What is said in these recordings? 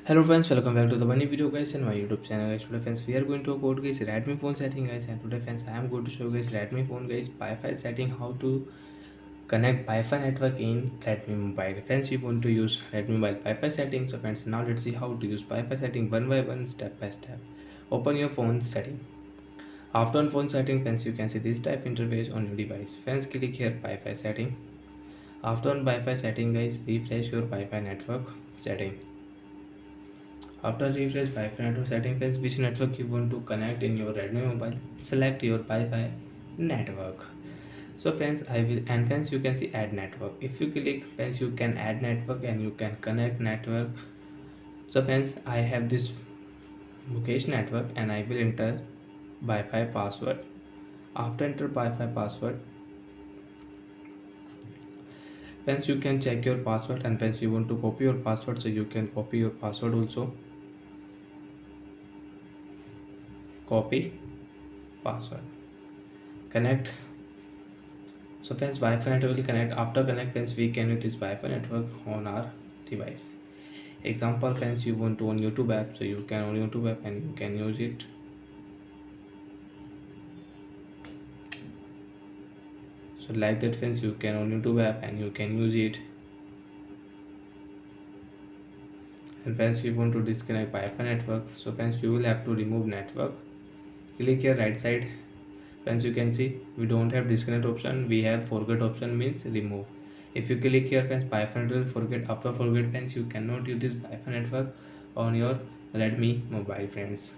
Hello friends, welcome back to the funny video guys and my YouTube channel guys. Today friends we are going to talk about guys Redmi phone setting guys, and today friends I am going to show guys Redmi phone guys Wi-Fi setting, how to connect Wi-Fi network in Redmi mobile. Friends, we want to use Redmi mobile Wi-Fi setting. So friends, now let's see how to use Wi-Fi setting one by one, step by step. Open your phone setting. After on phone setting friends, you can see this type interface on your device. Friends, click here Wi-Fi setting. After on Wi-Fi setting guys, refresh your Wi-Fi network setting. After refresh Wi-Fi network setting page, which network you want to connect in your Redmi mobile, select your Wi-Fi network. So friends, I will, and friends you can see add network. If you click friends, you can add network and you can connect network. So friends, I have this Mukesh network and I will enter Wi-Fi password. After enter Wi-Fi password, friends you can check your password, and friends you want to copy your password, so you can copy your password also. Copy password. Connect. So friends, Wi-Fi network will connect. After connect friends, we can use this Wi-Fi network on our device. Example friends, you want to on YouTube app, so you can on YouTube app and you can use it. So like that friends, you can on YouTube app and you can use it. And friends, you want to disconnect Wi-Fi network, so friends you will have to remove network. Click here right side. Friends, you can see we don't have disconnect option, we have forget option, means remove. If you click here friends, Wi-Fi network forget. After forget friends, you cannot use this Wi-Fi network on your Redmi mobile friends.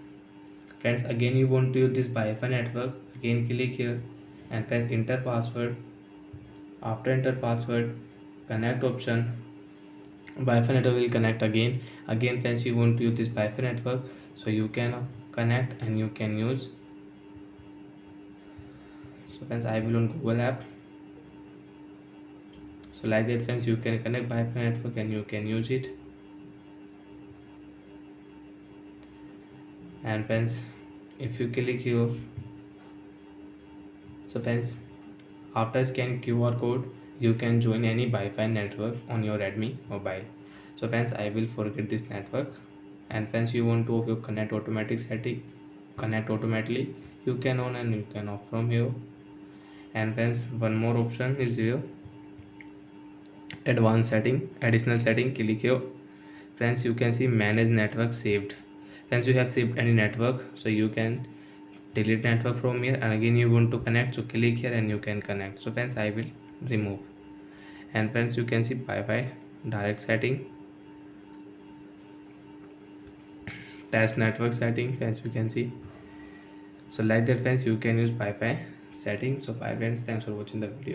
Friends, again you want to use this Wi-Fi network, again click here and friends enter password. After enter password, connect option, Wi-Fi network will connect again. Again friends, you want to use this Wi-Fi network, so you can connect and you can use. So friends, I will on Google app. So like that friends, you can connect Wi-Fi network and you can use it. And friends, if you click here, so friends, after scan QR code, you can join any Wi-Fi network on your Redmi mobile. So friends, I will forget this network. And friends, you want to connect automatic setting, connect automatically, you can on and you can off from here. And friends, one more option is here, advanced setting, additional setting, click here. Friends, you can see manage network saved. Friends, you have saved any network, so you can delete network from here, and again you want to connect, so click here and you can connect. So friends, I will remove. And friends, you can see Wi-Fi direct setting, test network setting. Friends, you can see. So like that friends, you can use Wi-Fi setting. So bye friends, thanks for watching the video.